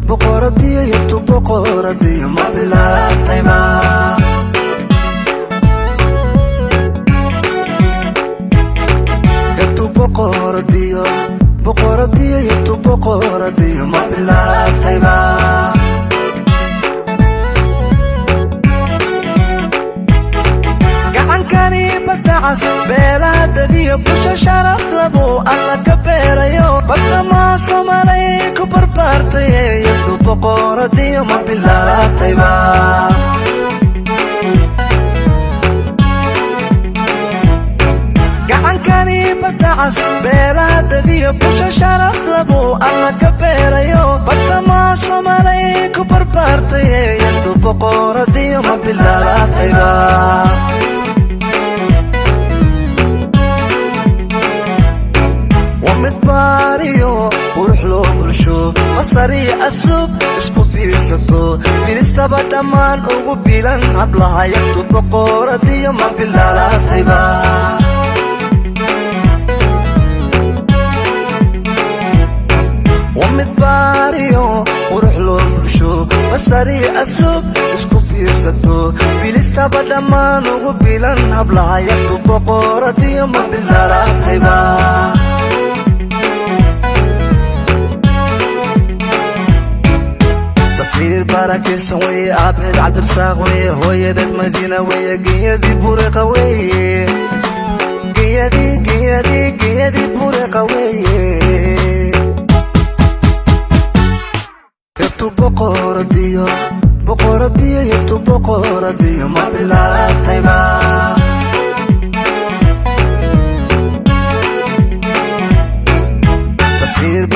boqoradii iyo boqoradii ma bilaatayba boqoradii iyo boqoradii ma bilaatayba gacankani badacas beelaadadiyo busha sharaf labu alla ka beerayo badama Soomaali ku barbaartay iyo boqoradii ma bilaatayba gacankani badacas beelaadadiyo busha sharaf labu alla ka beerayo badama Soomaali ku barbaartay iyo boqoradii ma bilaatayba ومتباريو وروح له برشو مصاري أسلوب اسكو بيرسطو بيرستبا دمان وقبيلان عبلها يكتو بقوردي ما بالله طيبا ومتباريو وروح له برشو مصاري أسلوب اسكو بيرسطو بيرستبا دمان وقبيلان عبلها يكتو بقوردي ما بالله طيبا تفكير بركة سوية عبد عبد ساقوية هوية ذات مدينة ويا قيادي بورقة ويا قيادي بورقة ويا يبتو بقوردية يبتو بقوردية ما بالله طيبا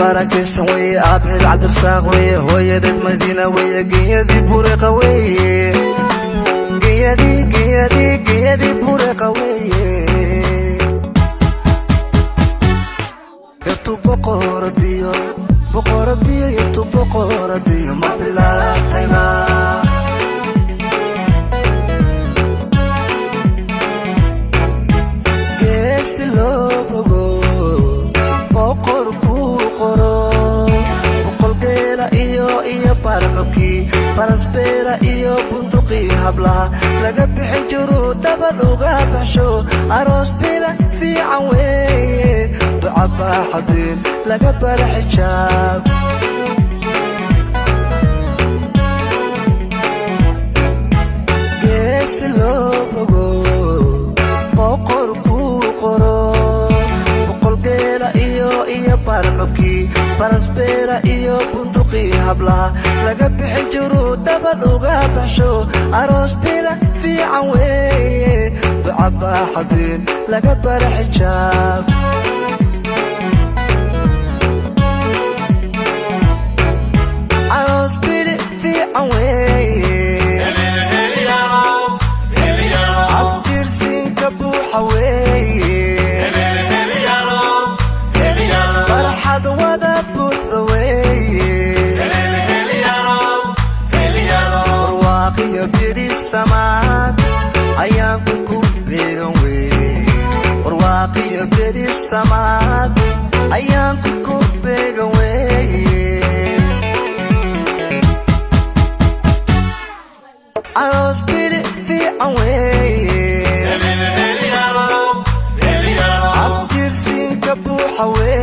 بركة سوية عبد عبد ساقوية هوية ذات مدينة ويا قيادي بورقة ويا قيادي بورقة ويا يبتو بقوردية يبتو بقوردية ما بالله طيبا قيس اللوبو فرسبيرا iyo bunduqi hablaha laga bixin jiro dabad uga baxsho aroos bila fiican weeye ducaba xadin laga bar xijaab gees loo bogo boqor ku qoro boqol geela iyo barqabki فرسبيرا iyo bunduqi hablaha laga bixin jiro dabad uga baxsho aroos bila fiican weeye ducaba xadin laga bar xijaab aroos bila fiican weeye abtirsinka buuxa weeye farxad wada buuxda السماء أيام كوبيرن وي ورواقي بدي السماء أيام كوبيرن وي عروس بيدي في عوي عبد السين كبو حوي